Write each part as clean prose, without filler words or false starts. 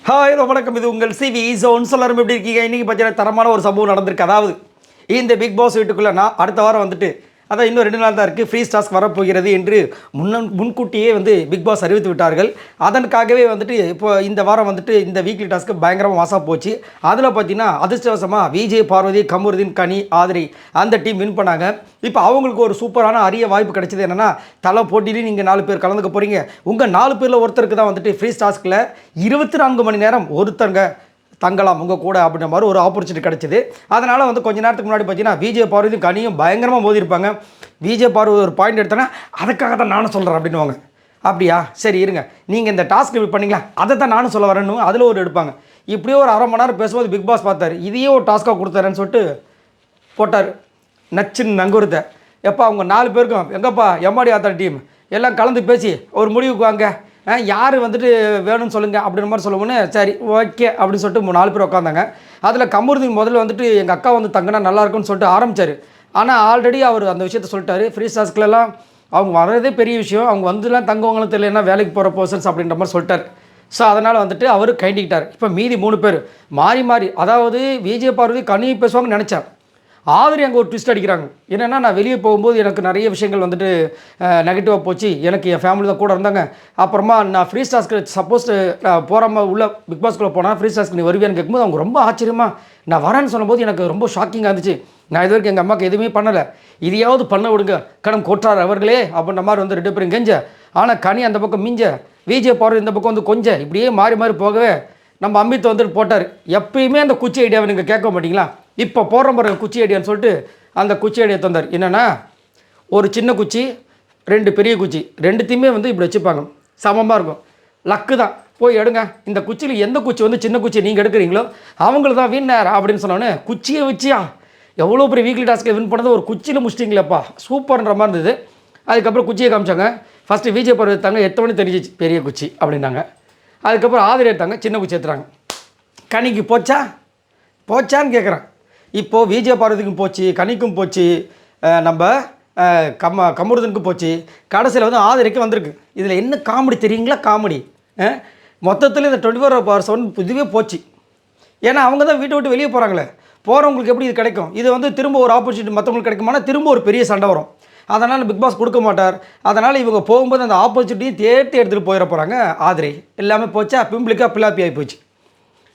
Hi வணக்கம். இது உங்கள் சிவி ஜோன். எல்லாரும் எப்படி இருக்கீங்க? இன்றைக்கி பார்த்தீங்கன்னா தரமான ஒரு சம்பவம் நடந்திருக்கு. அதாவது இந்த பிக் பாஸ் வீட்டுக்குள்ளே நான் அடுத்த வாரம் வந்துட்டு அதான் இன்னும் 2 நாள் தான் இருக்குது, ஃப்ரீ டாஸ்க் வரப்போகிறது என்று முன்கூட்டியே பிக் பாஸ் அறிவித்து விட்டார்கள். அதற்காகவே வந்துட்டு இப்போ இந்த வாரம் வந்துட்டு இந்த வீக்லி டாஸ்க்கு பயங்கரமாக மாசாக போச்சு. அதில் பார்த்தீங்கன்னா அதிர்ஷ்டவசமாக விஜய், பார்வதி, கமருதீன், கனி, ஆதிரி அந்த டீம் வின் பண்ணாங்க. இப்போ அவங்களுக்கு ஒரு சூப்பரான அரிய வாய்ப்பு கிடைச்சது. என்னென்னா, தலை போட்டியிலையும் நீங்கள் 4 பேர் கலந்துக்க போகிறீங்க. உங்கள் 4 பேரில் ஒருத்தருக்கு தான் வந்துட்டு ஃப்ரீ டாஸ்கில் 24 மணி நேரம் ஒருத்தங்க தங்கலாம் உங்கள் கூட அப்படின்ற மாதிரி ஒரு ஆப்பர்ச்சுனிட்டி கிடச்சிது. அதனால் கொஞ்ச நேரத்துக்கு முன்னாடி பார்த்தீங்கன்னா விஜய், பார்வதியும் கனியும் பயங்கரமாக மோதிருப்பாங்க. விஜய், பார்வதி ஒரு பாயிண்ட் எடுத்தோன்னா அதுக்காக தான் நானும் சொல்கிறேன் அப்படின்னுவாங்க. அப்படியா, சரி இருங்க, நீங்கள் இந்த டாஸ்க் பண்ணீங்களா, அதை தான் நானும் சொல்ல வரேன்னு அதில் ஒரு எடுப்பாங்க. இப்படியே ஒரு அரை மணி நேரம் பேசும்போது பிக் பாஸ் பார்த்தாரு, இதையே ஒரு டாஸ்க்காக கொடுத்தாருன்னு சொல்லிட்டு போட்டார். நச்சுன்னு நங்குறுத்த எப்போ அவங்க 4 பேருக்கும் எங்கப்பா எம்மாடி ஆத்தா டீம் எல்லாம் கலந்து பேசி ஒரு முடிவுக்கு வாங்க, யார் வேணும்னு சொல்லுங்கள் அப்படின்ற மாதிரி சொல்லுவோன்னு, சரி ஓகே அப்படின்னு சொல்லிட்டு 4 பேர் உட்காந்தாங்க. அதில் கமருதீன் முதல்ல எங்கள் அக்கா தங்கினா நல்லாயிருக்குன்னு சொல்லிட்டு ஆரம்பித்தார். ஆனால் ஆல்ரெடி அவர் அந்த விஷயத்த சொல்லிட்டாரு. ஃப்ரீ டாஸ்க்லலாம் அவங்க வர்றதே பெரிய விஷயம், அவங்க வந்துலாம் தங்குவங்களும் தெரியலன்னா வேலைக்கு போகிற பர்சன்ஸ் அப்படின்ற மாதிரி சொல்லிட்டார். ஸோ அதனால் அவர் கைண்டிக்கிட்டார். இப்போ மீதி 3 பேர் மாறி மாறி, அதாவது விஜய், பார்வதி, கனி பேசுவாங்கன்னு நினச்சேன். ஆதிரி அங்கே ஒரு ட்விஸ்ட் அடிக்கிறாங்க. என்னென்னா, நான் வெளியே போகும்போது எனக்கு நிறைய விஷயங்கள் நெகட்டிவாக போச்சு, எனக்கு என் ஃபேமிலி தான் கூட இருந்தாங்க. அப்புறமா நான் ஃப்ரீ டாஸ்க்கு சப்போஸ் நான் போகாமல் உள்ள பிக் பாஸ்க்குள்ளே போனால் ஃப்ரீ டாஸ்க்கு நீ வருவேன்னு கேட்கும்போது அவங்க ரொம்ப ஆச்சரியமாக நான் வரேன்னு சொல்லும்போது எனக்கு ரொம்ப ஷாக்கிங்காக இருந்துச்சு. நான் இது வரைக்கும் எங்கள் அம்மாவுக்கு எதுவுமே பண்ணலை, இதையாவது பண்ண விடுங்க கடன் கொட்டார் அவர்களே அப்படின்ற மாதிரி 2 பேரும் கெஞ்ச. ஆனால் கனி அந்த பக்கம் மிஞ்ச, விஜய், பார்வதி இந்த பக்கம் கொஞ்சம் இப்படியே மாறி மாறி போகவே நம்ம அமித் போட்டார். எப்பயுமே அந்த குச்சி ஐடியாவை நீங்கள் கேட்க மாட்டிங்களா, இப்போ போடுற பாருங்க குச்சி ஐடியான்னு சொல்லிட்டு அந்த குச்சி ஐடியா தந்தார். என்னென்னா, ஒரு சின்ன குச்சி, 2 பெரிய குச்சி, 2த்தையுமே இப்படி வச்சுப்பாங்க, சமமாக இருக்கும். லக்கு தான், போய் எடுங்க. இந்த குச்சியில் எந்த குச்சி சின்ன குச்சி நீங்கள் எடுக்கிறீங்களோ அவங்களுக்கு தான் வின்னர் அப்படின்னு சொன்னோன்னே, குச்சியை வச்சியா எவ்வளோ பெரிய வீக்லி டாஸ்க்கை வின் பண்ணது ஒரு குச்சியில் முடிச்சிட்டிங்களேப்பா சூப்பர்ன்ற மாதிரி இருந்தது. அதுக்கப்புறம் குச்சியை காமிச்சாங்க. ஃபஸ்ட்டு விஜய், பார்வதி எடுத்தாங்க, எத்தவொன்னே தெரிஞ்சிச்சு பெரிய குச்சி அப்படின்னாங்க. அதுக்கப்புறம் ஆதிரி எடுத்தாங்க, சின்ன குச்சி எடுத்துறாங்க. கனிக்கு போச்சான்னு கேட்குறேன். இப்போது விஜய், பார்வதிக்கும் போச்சு, கனிக்கும் போச்சு, நம்ம கமருதனுக்கும் போச்சு, கடைசியில் ஆதிரிக்கு வந்திருக்கு. இதில் என்ன காமெடி தெரியுங்களா? காமெடி மொத்தத்தில் இந்த 24 hours இதுவே போச்சு. ஏன்னா அவங்க தான் வீட்டை விட்டு வெளியே போகிறாங்களே, போகிறவங்களுக்கு எப்படி இது கிடைக்கும்? இது திரும்ப ஒரு ஆப்பர்ச்சுனிட்டி மற்றவங்களுக்கு கிடைக்குமானா திரும்ப ஒரு பெரிய சண்டை வரும். அதனால் பிக் பாஸ் கொடுக்க மாட்டார். அதனால் இவங்க போகும்போது அந்த ஆப்பர்ச்சுனிட்டியை எடுத்துகிட்டு போயிட போகிறாங்க. ஆதிரி எல்லாமே போச்சா, பிம்பிளிக்காக பிளாப்பி ஆகி போச்சு.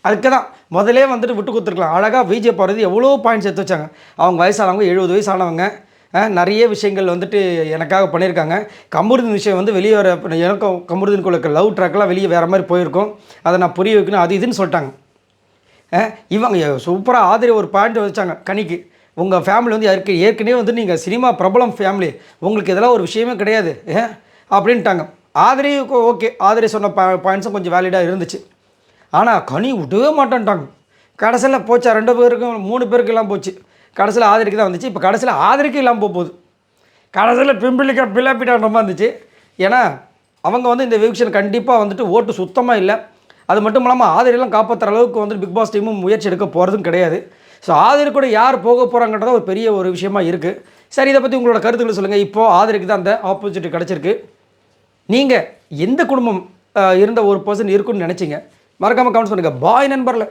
அதுக்கு தான் முதலே விட்டு கொடுத்துருக்கலாம். அழகாக விஜய், பார்வதி எவ்வளோ பாயிண்ட்ஸ் எடுத்து வச்சாங்க. அவங்க வயசானவங்க, 70 வயசானவங்க, நிறைய விஷயங்கள் எனக்காக பண்ணியிருக்காங்க. கமருதீன் விஷயம் வெளியே வர, எனக்கும் கமருதீனுக்குள்ள இருக்க லவ் ட்ராக்லாம் வெளியே வேறு மாதிரி போயிருக்கும், அதை நான் புரிய வைக்கணும் அது இதுன்னு சொல்லிட்டாங்க. இவங்க சூப்பராக ஆதிரி ஒரு பாயிண்ட் வச்சாங்க கனிக்கு, உங்கள் ஃபேமிலி ஏற்கனவே நீங்கள் சினிமா பிரபலம் ஃபேமிலி, உங்களுக்கு இதெல்லாம் ஒரு விஷயமே கிடையாது அப்படின்ட்டாங்க. ஆதிரி ஓகே, ஆதிரி சொன்ன பாயிண்ட்ஸும் கொஞ்சம் வேலிடாக இருந்துச்சு. ஆனால் கனி விடவே மாட்டேன்ட்டாங்க. கடைசியில் போச்சா 2 பேருக்கும் 3 பேருக்கு எல்லாம் போச்சு. கடைசியில் ஆதிரிக்கு தான் வந்துச்சு. இப்போ கடைசியில் ஆதிரிக்கு இல்லாமல் போகுது. கடைசியில் பிம்பிளிக்கா பிள்ளாப்பிட்டான்ற மாதிரி இருந்துச்சு. ஏன்னா அவங்க இந்த எவிக்ஷன் கண்டிப்பாக ஓட்டு சுத்தமாக இல்லை. அது மட்டும் இல்லாமல் ஆதிரியெல்லாம் காப்பாற்றுற அளவுக்கு பிக் பாஸ் டீமும் முயற்சி எடுக்க போகிறதும் கிடையாது. ஸோ ஆதிரி கூட யார் போக போகிறாங்கன்றத ஒரு பெரிய ஒரு விஷயமா இருக்குது. சரி, இதை பற்றி உங்களோட கருத்துக்களை சொல்லுங்கள். இப்போது ஆதிரிக்கு தான் அந்த ஆப்பர்ச்சுனிட்டி கிடச்சிருக்கு. நீங்கள் எந்த குடும்பம் இருந்த ஒரு பர்சன் இருக்குன்னு நினச்சிங்க? மறக்காமல் கமெண்ட்ஸ் பண்ணுங்கள். பாய் நண்பர்ல.